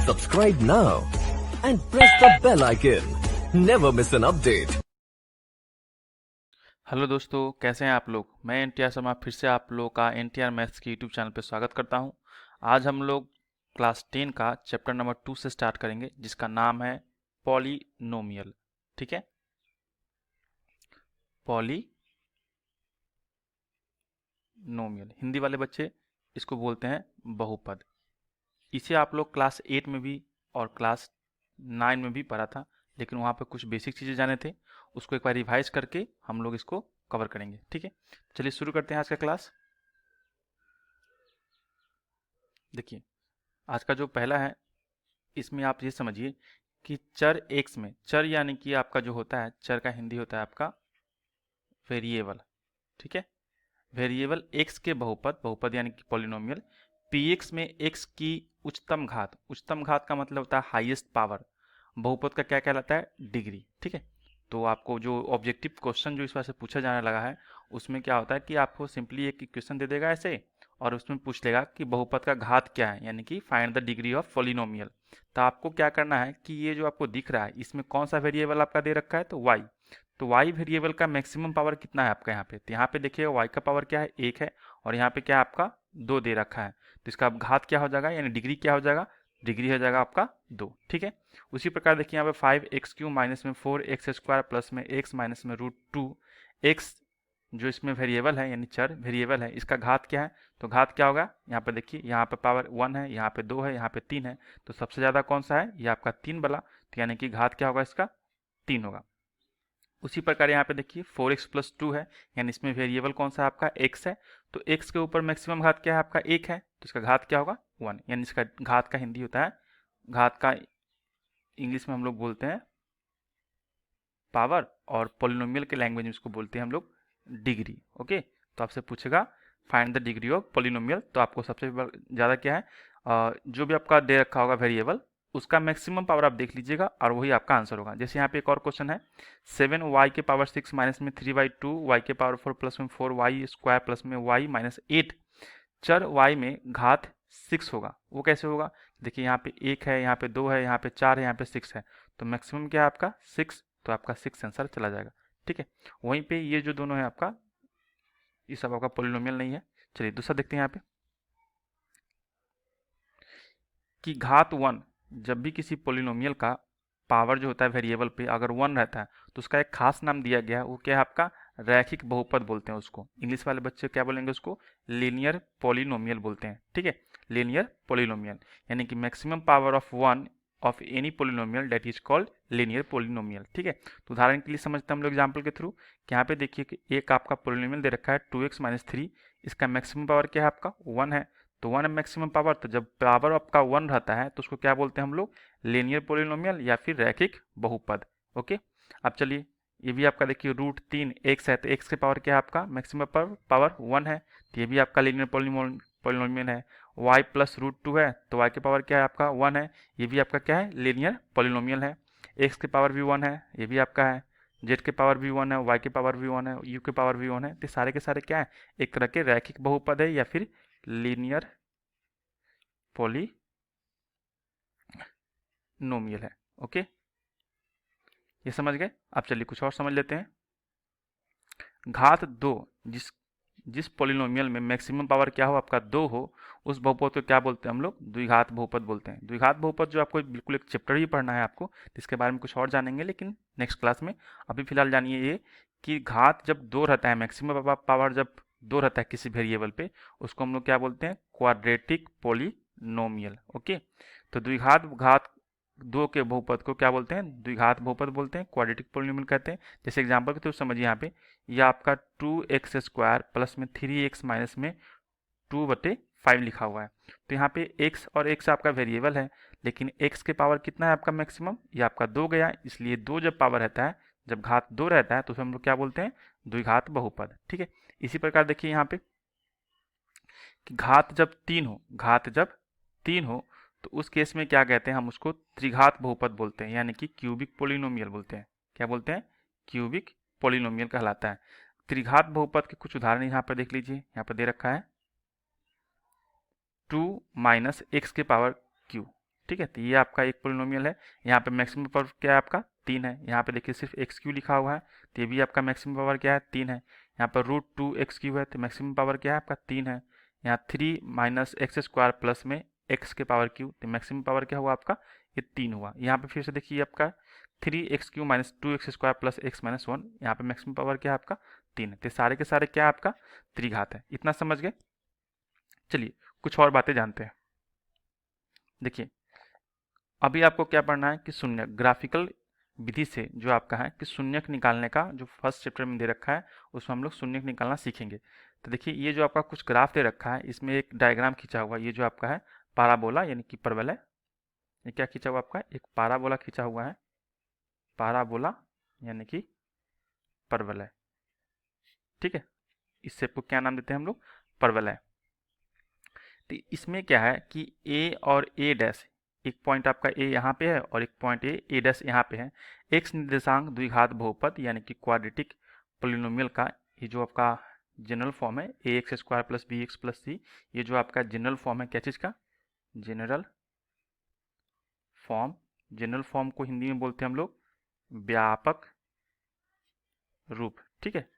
Subscribe now and press the bell icon. Never miss an update. Hello दोस्तों, कैसे हैं आप लोग। मैं एनटीआर शर्मा फिर से आप लोगों का एनटीआर मैथ्स की यूट्यूब चैनल पर स्वागत करता हूं। आज हम लोग क्लास 10 का चैप्टर नंबर 2 से स्टार्ट करेंगे, जिसका नाम है पॉलिनोमियल। ठीक है, पॉलिनोमियल हिंदी वाले बच्चे इसको बोलते हैं बहुपद। इसे आप लोग क्लास 8 में भी और क्लास 9 में भी पढ़ा था, लेकिन वहाँ पे कुछ बेसिक चीज़ें जाने थे, उसको एक बार रिवाइज करके हम लोग इसको कवर करेंगे। ठीक है, चलिए शुरू करते हैं आज का क्लास। देखिए, आज का जो पहला है, इसमें आप ये समझिए कि चर x में, चर यानी कि आपका जो होता है, चर का हिंदी होता है आपका वेरिएबल। ठीक है, वेरिएबल x के बहुपद, बहुपद यानी कि पॉलिनोमियल px में x की उच्चतम घात, उच्चतम घात का मतलब होता है हाईएस्ट पावर, बहुपद का क्या कहलाता है, डिग्री। ठीक है, तो आपको जो ऑब्जेक्टिव क्वेश्चन जो इस बार से पूछा जाने लगा है, उसमें क्या होता है कि आपको सिंपली एक इक्वेशन दे देगा ऐसे, और उसमें पूछ लेगा कि बहुपद का घात क्या है, यानी कि find the degree of polynomial. तो आपको क्या करना है कि ये जो आपको दिख रहा है, इसमें कौन सा वेरिएबल आपका दे रखा है, तो y। तो y वेरिएबल का मैक्सिमम पावर कितना है आपका यहाँ पे, तो यहाँ पे देखिए y का पावर क्या है, 1 है, और यहाँ पे क्या है आपका 2 दे रखा है। तो इसका घात क्या हो जाएगा, यानी डिग्री क्या हो जाएगा, डिग्री हो जाएगा आपका 2। ठीक है, उसी प्रकार देखिए यहाँ पे 5x³ माइनस में 4x² प्लस में x माइनस में √2 x जो इसमें वेरिएबल है, यानी चर वेरिएबल है, इसका घात क्या है, तो घात क्या होगा, यहाँ पे देखिए, यहाँ पे पावर 1 है, यहाँ पे 2 है, यहाँ पे 3 है, तो सबसे ज़्यादा कौन सा है, ये आपका 3 वाला, तो यानी कि घात क्या होगा, इसका 3 होगा। उसी प्रकार यहाँ पे देखिए 4x + 2 है, यानी इसमें वेरिएबल कौन सा है आपका, x है, तो x के ऊपर मैक्सिमम घात क्या है आपका, 1 है, तो इसका घात क्या होगा, 1, यानी इसका घात का हिंदी होता है, घात का इंग्लिश में हम लोग बोलते हैं पावर, और पॉलिनोमियल के लैंग्वेज में इसको बोलते हैं हम लोग डिग्री। ओके, तो आपसे पूछेगा find the degree of polynomial, तो आपको सबसे ज़्यादा क्या है, जो भी आपका दे रखा होगा वेरिएबल, उसका मैक्सिमम पावर आप देख लीजिएगा और वही आपका आंसर होगा। जैसे यहाँ पे एक और क्वेश्चन है, 7y के पावर 6 माइनस में 3/2 y के पावर 4 प्लस में 4y² प्लस में y माइनस 8, चर y में घात 6 होगा, वो कैसे होगा, देखिए यहाँ पे 1 है, यहाँ पे 2 है, यहाँ पे 4 है, यहाँ पे 6 है, तो मैक्सिमम क्या है आपका 6, तो आपका 6 आंसर चला जाएगा। ठीक है, वहीं पे ये जो दोनों है आपका, ये सब आपका पॉलिनोमियल नहीं है। चलिए दूसरा देखते हैं यहाँ पे कि घात 1, जब भी किसी पॉलिनोमियल का पावर जो होता है वेरिएबल पे अगर 1 रहता है, तो उसका एक खास नाम दिया गया है, वो क्या है आपका, रैखिक बहुपद बोलते हैं उसको। इंग्लिश वाले बच्चे क्या बोलेंगे उसको, लीनियर पॉलिनोमियल बोलते हैं। ठीक है, लीनियर पॉलिनोमियल, यानी कि maximum power of 1 of any polynomial that is called linear polynomial. ठीक है, तो उदाहरण के लिए समझते हैं हम लोग एग्जाम्पल के थ्रू, कि यहाँ पे देखिए कि एक आपका पोलिनोमियल दे रखा है 2x - 3, इसका मैक्सिमम पावर क्या है आपका 1 है, तो 1 है मैक्सिमम पावर, तो जब पावर आपका 1 रहता है तो उसको क्या बोलते हैं हम लोग, लीनियर पोलिनोमियल या फिर रैखिक बहुपद। ओके, अब चलिए ये भी आपका देखिए √3 x है, तो x के पावर क्या है आपका मैक्सिमम पावर 1 है, तो ये भी आपका लीनियर पोलिनोमियल है। y + √2 है, तो y के पावर क्या है आपका 1 है, ये भी आपका क्या है, लीनियर पोलिनोमियल है। x के पावर भी 1 है, ये भी आपका है, z के पावर भी 1 है, y के पावर भी 1 है, u के पावर भी 1 है, तो सारे के सारे क्या है, एक तरह के रैखिक बहुपद है या फिर लीनियर पॉलिनोमियल है। ओके, ये समझ गए। अब चलिए कुछ और समझ लेते हैं। घात 2, जिस पॉलिनोमियल में मैक्सिमम पावर क्या हो आपका 2 हो, उस बहुपद को क्या बोलते हैं हम लोग, द्विघात बहुपद बोलते हैं। द्विघात बहुपद जो आपको बिल्कुल एक चैप्टर ही पढ़ना है आपको, तो इसके बारे में कुछ और जानेंगे लेकिन नेक्स्ट क्लास में। अभी फिलहाल जानिए ये कि घात जब 2 रहता है, मैक्सिमम पावर जब 2 रहता है किसी वेरिएबल पे, उसको हम लोग क्या बोलते हैं, क्वाड्रेटिक पॉलिनोमियल। ओके, तो द्विघात घात 2 के बहुपद को क्या बोलते हैं, द्विघात बहुपद बोलते हैं, क्वाड्रेटिक पॉलिनोमियल कहते हैं। जैसे एग्जांपल के थ्रू समझिए, यहाँ पे यह आपका 2x² प्लस में 3x माइनस में 2/5 लिखा हुआ है, तो यहाँ पे x और x आपका वेरिएबल है, लेकिन x के पावर कितना है आपका मैक्सिमम, ये आपका 2 गया, इसलिए 2 जब पावर रहता है, जब घात 2 रहता है, तो हम लोग क्या बोलते हैं, द्विघात बहुपद। ठीक है, इसी प्रकार देखिए यहाँ पे कि घात जब 3 हो, घात जब 3 हो, तो उस केस में क्या कहते हैं, हम उसको त्रिघात बहुपद बोलते हैं, यानी कि क्यूबिक पोलिनोमियल बोलते हैं। क्या बोलते हैं, क्यूबिक पोलिनोमियल कहलाता है। त्रिघात बहुपद के कुछ उदाहरण यहाँ पर देख लीजिए, यहाँ पर दे रखा है 2 - x के पावर q। ठीक है, तो ये आपका एक पोलिनोमियल है। यहाँ पे मैक्सिमम पावर क्या है आपका 3 है। यहाँ पे देखिए सिर्फ एक्स क्यू लिखा हुआ है, तो ये भी आपका मैक्सिमम पावर क्या है 3 है। यहाँ पर √2x³ है, तो मैक्सिमम पावर क्या है आपका 3 है। यहाँ 3 माइनस एक्स स्क्वायर प्लस में एक्स के पावर क्यू, तो मैक्सिमम पावर क्या हुआ आपका ये 3 हुआ। यहाँ पे फिर से देखिए आपका 3x³ minus 2x² plus x minus 1, यहाँ पे मैक्सिमम पावर क्या है आपका 3 है। तो सारे के सारे क्या है आपका त्रिघात है। इतना समझ गए। चलिए कुछ और बातें जानते हैं। देखिए अभी आपको क्या पढ़ना है कि शून्यक, ग्राफिकल विधि से जो आपका है कि शून्यक निकालने का जो फर्स्ट चैप्टर में दे रखा है उसमें हम लोग शून्यक निकालना सीखेंगे। तो देखिए ये जो आपका कुछ ग्राफ दे रखा है, इसमें एक डायग्राम खींचा हुआ है। ये जो आपका है पाराबोला यानी कि परवल है, ये क्या खींचा हुआ आपका है, एक पाराबोला खींचा हुआ है। पाराबोला यानी कि परवल है, ठीक है। इससे आपको क्या नाम देते हैं हम लोग, परवल है। तो इसमें क्या है कि ए और ए डैश, एक पॉइंट आपका ए यहाँ पे है और एक पॉइंट ए डैश यहाँ पे है। एक्स निर्देशांक द्विघात बहुपद यानी कि क्वाड्रेटिक पोलिनोमियल का ये जो आपका जनरल फॉर्म है ax² प्लस bx प्लस सी, ये जो आपका जनरल फॉर्म है क्या चीज़ का, जनरल फॉर्म। जनरल फॉर्म को हिंदी में बोलते हैं हम लोग व्यापक रूप, ठीक है।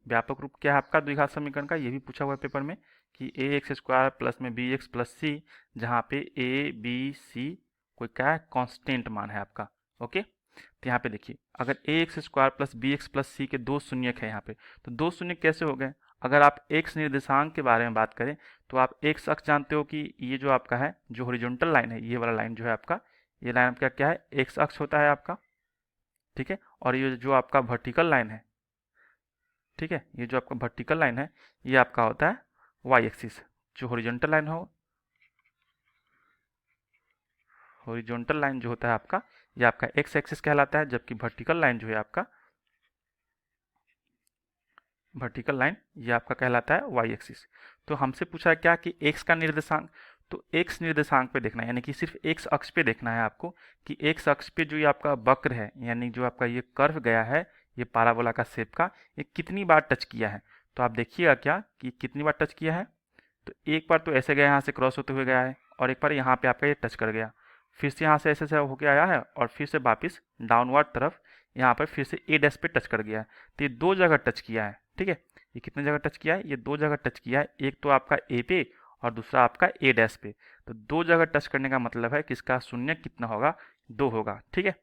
व्यापक रूप क्या है आपका द्विघात समीकरण का, ये भी पूछा हुआ है पेपर में कि ax² प्लस में bx प्लस सी, जहाँ पे a b c कोई क्या है कांस्टेंट मान है आपका, ओके। तो यहाँ पे देखिए अगर ax² प्लस bx प्लस सी के दो शून्यक है यहाँ पे, तो दो शून्यक कैसे हो गए। अगर आप x निर्देशांक के बारे में बात करें तो आप x अक्ष जानते हो कि ये जो आपका है जो हॉरिजॉन्टल लाइन है, ये वाला लाइन जो है आपका, ये लाइन आपका क्या है x अक्ष होता है आपका, ठीक है। और ये जो आपका वर्टिकल लाइन है, ठीक है, ये जो आपका वर्टिकल लाइन है ये आपका होता है वाई एक्सिस। जो हॉरिजॉन्टल लाइन हो, हॉरिजॉन्टल लाइन जो होता है आपका ये आपका एक्स एक्सिस कहलाता है, जबकि वर्टिकल लाइन जो है आपका, वर्टिकल लाइन ये आपका कहलाता है वाई एक्सिस। तो हमसे पूछा है क्या कि एक्स का निर्देशांक, तो एक्स निर्देशांक पे देखना है, यानी कि सिर्फ एक्स अक्ष पे देखना है आपको कि एक्स अक्ष पे जो ये आपका वक्र है, यानी जो आपका ये कर्व गया है ये पाराबोला का शेप का, ये कितनी बार टच किया है। तो आप देखिएगा क्या कि कितनी बार टच किया है, तो एक बार तो ऐसे गया यहाँ से क्रॉस होते हुए गया है, और एक बार यहाँ पे आपका ये टच कर गया, फिर से यहाँ से ऐसे होके आया है और फिर से वापस डाउनवर्ड तरफ यहाँ पर फिर से ए डैश पे टच कर गया है। तो ये दो जगह टच किया है, ठीक है। ये कितने जगह टच किया है, ये दो जगह टच किया है, एक तो आपका ए पे और दूसरा आपका ए डैश पे। तो दो जगह टच करने का मतलब है कि इसका शून्य कितना होगा, 2 होगा, ठीक है।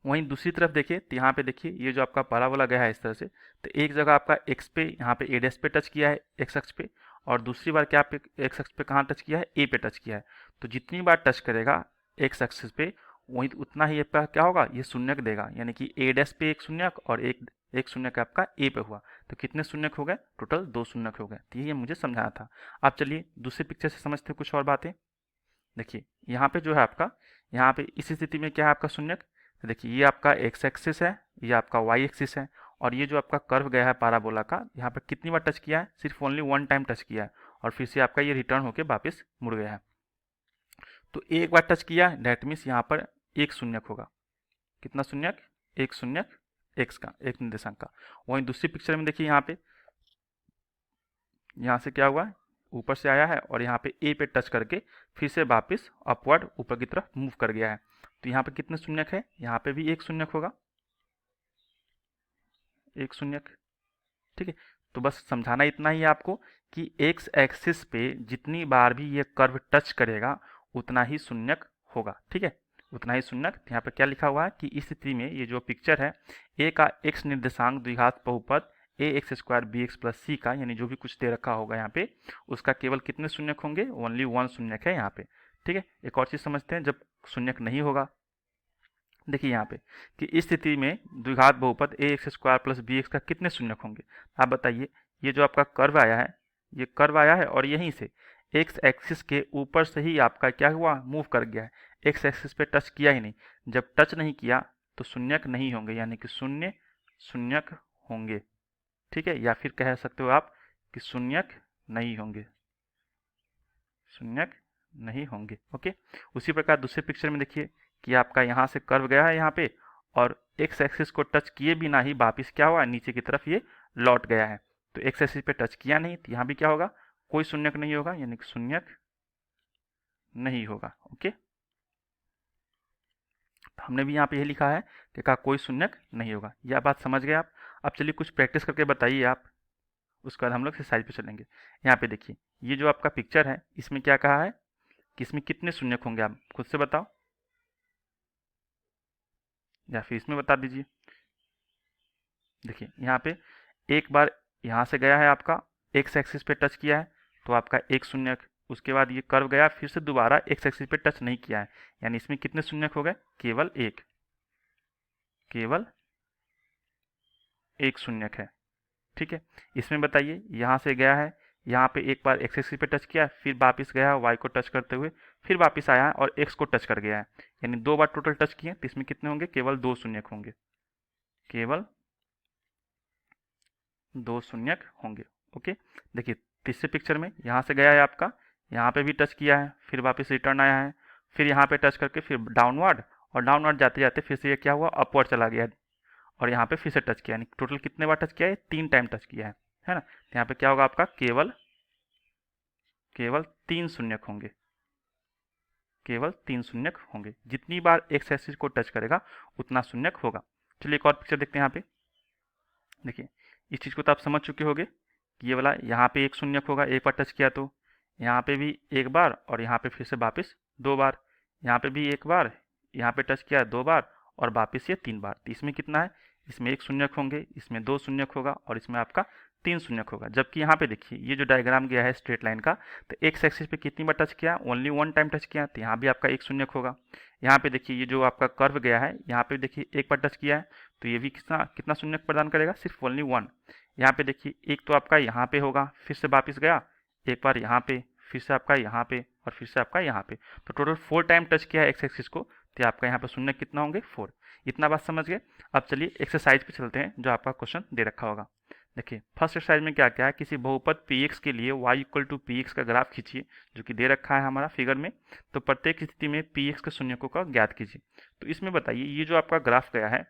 वहीं दूसरी तरफ देखिए तो यहाँ पे देखिए ये जो आपका पाराबोला गया है इस तरह से, तो एक जगह आपका एक्स पे यहाँ पे ए डैश पे टच किया है एक्स अक्ष पे, और दूसरी बार क्या पे एक्स अक्ष पे कहाँ टच किया है, ए पे टच किया है। तो जितनी बार टच करेगा एक्स अक्ष पे वही उतना ही आपका क्या होगा, ये शून्यक देगा, यानी कि ए डैश पे एक शून्यक और एक शून्यक आपका ए पे हुआ। तो कितने शून्यक हो गए, टोटल 2 शून्यक हो गए। तो ये मुझे समझाना था। अब चलिए दूसरे पिक्चर से समझते हैं कुछ और बातें। देखिए यहाँ पे जो है आपका, यहाँ पे इस स्थिति में क्या है आपका शून्यक, तो देखिए ये आपका एक्स एक्सिस है, ये आपका वाई एक्सिस है, और ये जो आपका कर्व गया है पाराबोला का, यहाँ पे कितनी बार टच किया है, सिर्फ ओनली 1 टाइम टच किया है, और फिर से आपका ये रिटर्न होके वापस मुड़ गया है। तो एक बार टच किया दैट मीन्स यहाँ पर एक शून्यक होगा। कितना शून्यक, एक शून्यक एक्स का, एक निर्देशांक का। वहीं दूसरी पिक्चर में देखिए यहाँ पे, यहाँ से क्या हुआ, ऊपर से आया है और यहाँ पे ए पे टच करके फिर से वापस अपवर्ड ऊपर की तरफ मूव कर गया है। तो यहाँ पे कितने शून्यक है, यहाँ पे भी एक शून्यक होगा, एक शून्यक, ठीक है। तो बस समझाना इतना ही आपको कि एक्स एक्सिस पे जितनी बार भी ये कर्व टच करेगा उतना ही शून्यक होगा, ठीक है, उतना ही शून्यक। यहाँ पे क्या लिखा हुआ है कि इस स्थिति में ये जो पिक्चर है ए का एक्स निर्देशांक द्विघात बहुपद ax² bx प्लस सी का, यानी जो भी कुछ दे रखा होगा यहाँ पे, उसका केवल कितने शून्यक होंगे, ओनली 1 शून्यक है यहाँ पे, ठीक है। एक और चीज़ समझते हैं जब शून्यक नहीं होगा। देखिए यहाँ पे कि इस स्थिति में द्विघात बहुपद ax² प्लस bx का कितने शून्यक होंगे। आप बताइए, ये जो आपका कर्व आया है, ये कर्व आया है और यहीं से एक्स एक्सिस के ऊपर से ही आपका क्या हुआ, मूव कर गया है, एक्स एक्सिस पे टच किया ही नहीं। जब टच नहीं किया तो शून्यक नहीं होंगे, यानी कि शून्य शून्यक होंगे, ठीक है। या फिर कह सकते हो आप कि शून्यक नहीं होंगे, शून्यक नहीं होंगे, ओके। उसी प्रकार दूसरे पिक्चर में देखिए कि आपका यहाँ से कर्व गया है यहाँ पे, और एक्स एक्सिस को टच किए बिना ही वापिस क्या हुआ, नीचे की तरफ ये लौट गया है। तो एक्स एक्सिस पे टच किया नहीं, तो यहाँ भी क्या होगा, कोई शून्यक नहीं होगा, यानी कि शून्यक नहीं होगा, ओके। हमने भी यहाँ पे यही लिखा है कि का कोई शून्यक नहीं होगा। यह बात समझ गए आप। अब चलिए कुछ प्रैक्टिस करके बताइए आप, उसके बाद हम लोग एक्सरसाइज पे चलेंगे। यहाँ पे देखिए ये जो आपका पिक्चर है इसमें क्या कहा है कि इसमें कितने शून्यक होंगे, आप खुद से बताओ या फिर इसमें बता दीजिए। देखिए यहाँ पे एक बार यहाँ से गया है आपका एक्स एक्सिस पे टच किया है तो आपका एक शून्यक, उसके बाद ये कर्व गया फिर से दोबारा एक्स एक्सिस पे टच नहीं किया है, यानी इसमें कितने शून्यक हो गए, केवल एक, केवल एक शून्यक है। ठीक है, इसमें बताइए यहाँ से गया है, यहाँ पे एक बार एक्स एक्सिस पे टच किया फिर वापस गया है वाई को टच करते हुए, फिर वापस आया है और एक्स को टच कर गया है, यानी दो बार टोटल टच किए तो इसमें कितने होंगे, केवल दो शून्यक होंगे, केवल दो शून्यक होंगे। ओके, देखिए तीसरे पिक्चर में यहाँ से गया है आपका, यहाँ पे भी टच किया है फिर वापस रिटर्न आया है, फिर यहाँ पे टच करके फिर डाउनवर्ड, और डाउनवर्ड जाते जाते फिर से ये क्या हुआ, अपवर्ड चला गया और यहाँ पे फिर से टच किया, यानी टोटल कितने बार टच किया है, तीन टाइम टच किया है ना। तो यहाँ पे क्या होगा आपका, केवल केवल तीन शून्यक होंगे, केवल तीन शून्यक होंगे। जितनी बार एक्स एक्सिस को टच करेगा उतना शून्यक होगा। चलिए एक और पिक्चर देखते हैं। यहाँ पे देखिए इस चीज़ को तो आप समझ चुके होंगे कि ये वाला यहाँ पे एक शून्यक होगा, एक बार टच किया तो यहाँ पे भी एक बार और यहाँ पे फिर से वापस दो बार, यहाँ पे भी एक बार, यहाँ पे टच किया दो बार और वापस ये तीन बार। तो इसमें कितना है, इसमें एक शून्यक होंगे, इसमें दो शून्यक होगा और इसमें आपका तीन शून्यक होगा। जबकि यहाँ पे देखिए ये जो डायग्राम गया है स्ट्रेट लाइन का, तो एक्स एक्सिस पे कितनी बार टच किया, ओनली वन टाइम टच किया, तो यहाँ भी आपका एक शून्यक होगा। यहाँ पे देखिए ये जो आपका कर्व गया है, यहाँ पे देखिए एक बार टच किया है तो ये भी कितना कितना शून्यक प्रदान करेगा, सिर्फ ओनली वन। यहाँ पे देखिए एक तो आपका यहाँ पे होगा, फिर से वापस गया एक बार यहाँ पे, फिर से आपका यहाँ पे और फिर से आपका यहाँ पे, तो टोटल फोर टाइम टच किया है एक्स एक्सिस को, तो आपका यहाँ पे शून्य कितना होंगे, फोर। इतना बात समझ गए। अब चलिए एक्सरसाइज पे चलते हैं जो आपका क्वेश्चन दे रखा होगा। देखिए फर्स्ट एक्सरसाइज में क्या क्या है, किसी बहुपद px के लिए y इक्वल टू px का ग्राफ खींचिए, जो कि दे रखा है हमारा फिगर में। तो प्रत्येक स्थिति में px के शून्यकों का ज्ञात कीजिए। तो इसमें बताइए ये जो आपका ग्राफ गया है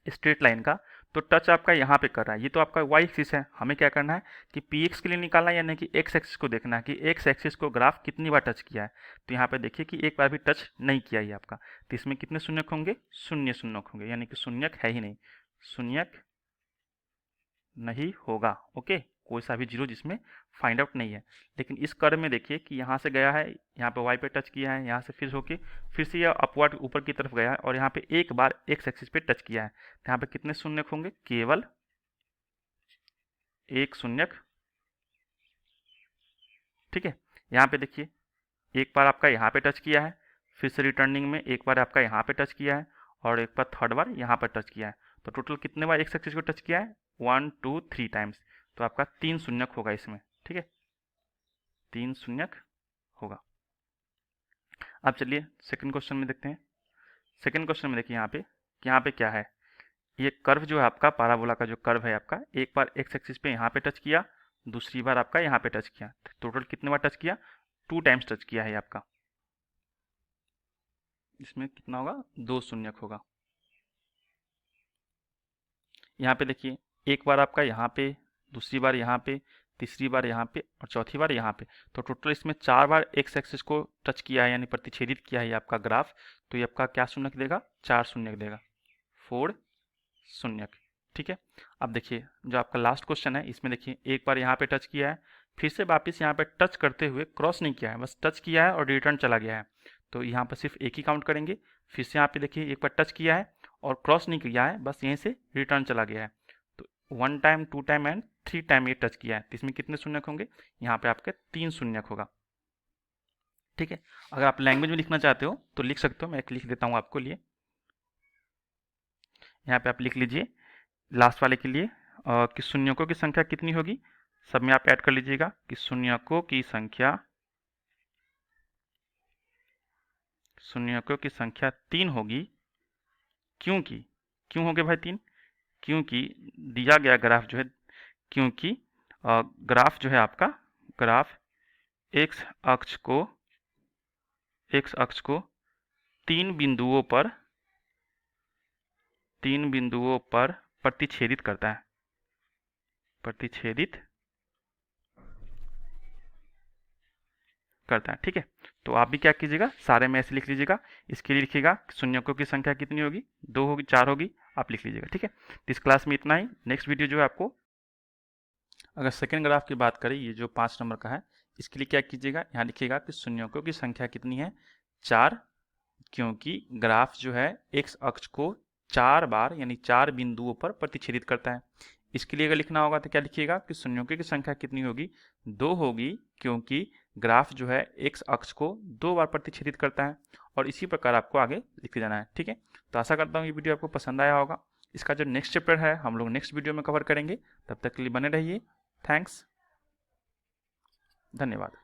स्ट्रेट लाइन का, तो टच आपका यहाँ पे कर रहा है, ये तो आपका y एक्सिस है। हमें क्या करना है कि px के लिए निकालना है, यानी कि x एक्सिस को देखना है कि x एक्सिस को ग्राफ कितनी बार टच किया है। तो यहाँ पे देखिए कि एक बार भी टच नहीं किया ये आपका, तो इसमें कितने शून्यक होंगे, शून्य शून्यक होंगे, यानी कि शून्यक है ही नहीं, शून्यक नहीं होगा। ओके, कोई सा भी जीरो जिसमें फाइंड आउट नहीं है। लेकिन इस कर्व में देखिए कि यहाँ से गया है, यहाँ पे वाई पे टच किया है, यहाँ से फिर होके फिर से यह अपवर्ड ऊपर की तरफ गया है और यहाँ पे एक बार एक्स एक्सिस पे टच किया है, तो यहाँ पे कितने शून्यक होंगे, केवल एक शून्यक। ठीक है, यहाँ पे देखिए एक बार आपका यहाँ पे टच किया है, फिर से रिटर्निंग में एक बार आपका यहाँ पे टच किया है और एक बार थर्ड बार यहाँ पर टच किया है। तो टोटल कितने बार एक्स एक्सिस को टच किया है, 1 2 3 टाइम्स। तो आपका तीन शून्यक होगा इसमें। ठीक है, तीन शून्यक होगा। अब चलिए सेकंड क्वेश्चन में देखते हैं। सेकंड क्वेश्चन में देखिए यहाँ पे कि यहाँ पे क्या है, ये कर्व जो है आपका पाराबोला का जो कर्व है आपका, एक बार एक्स एक्सिस पे यहाँ पे टच किया, दूसरी बार आपका यहाँ पे टच किया, टोटल कितने बार टच किया, टू टाइम्स टच किया है आपका। इसमें कितना होगा, दो शून्यक होगा। यहाँ पे देखिए एक बार आपका यहाँ पे, दूसरी बार यहाँ पे, तीसरी बार यहाँ पे और चौथी बार यहाँ पे, तो टोटल इसमें चार बार एक्स एक्सिस को टच किया है, यानी प्रतिच्छेदित किया है ये आपका ग्राफ। तो ये आपका क्या शून्यक देगा, चार शून्यक देगा, फोर शून्यक। ठीक है, अब देखिए जो आपका लास्ट क्वेश्चन है इसमें देखिए एक बार यहाँ पे टच किया है, फिर से वापस यहाँ पे टच करते हुए क्रॉस नहीं किया है, बस टच किया है और रिटर्न चला गया है। तो यहाँ पर सिर्फ एक ही काउंट करेंगे। फिर से यहाँ पे देखिए एक बार टच किया है और क्रॉस नहीं किया है, बस यहीं से रिटर्न चला गया है। तो one time, two time and three time ये टच किया है, तो इसमें कितने शून्यक होंगे, यहाँ पे आपके तीन शून्यक होगा। ठीक है, अगर आप लैंग्वेज में लिखना चाहते हो तो लिख सकते हो, मैं एक लिख देता हूँ आपको लिए। यहाँ पे आप लिख लीजिए लास्ट वाले के लिए कि शून्यकों की संख्या कितनी होगी, सब में आप ऐड कर लीजिएगा कि शून्यकों की संख्या तीन होगी। क्योंकि क्यों हो गए भाई तीन, क्योंकि दिया गया ग्राफ जो है, क्योंकि ग्राफ जो है आपका, ग्राफ एक्स अक्ष को तीन बिंदुओं पर प्रतिच्छेदित करता है, प्रतिच्छेदित करता है। ठीक है, तो आप भी क्या कीजिएगा, सारे में ऐसे लिख लीजिएगा। इसके लिए लिखिएगा शून्यकों की संख्या कितनी होगी, 2 होगी, 4 होगी, आप लिख लीजिएगा। ठीक है, तो इस क्लास में इतना ही। नेक्स्ट वीडियो जो है आपको, अगर सेकेंड ग्राफ की बात करें, ये जो 5 नंबर का है, इसके लिए क्या कीजिएगा, यहाँ लिखिएगा कि शून्यकों की संख्या कितनी है, 4, क्योंकि ग्राफ जो है एक्स अक्ष को 4 बार यानी 4 बिंदुओं पर प्रतिच्छेदित करता है। इसके लिए अगर लिखना होगा तो क्या लिखिएगा कि शून्यकों की संख्या कितनी होगी, 2 होगी, क्योंकि ग्राफ जो है एक्स अक्ष को 2 बार प्रतिच्छेदित करता है। और इसी प्रकार आपको आगे लिखते जाना है। ठीक है, तो आशा करता हूँ ये वीडियो आपको पसंद आया होगा। इसका जो नेक्स्ट चैप्टर है हम लोग नेक्स्ट वीडियो में कवर करेंगे। तब तक के लिए बने रहिए। थैंक्स, धन्यवाद।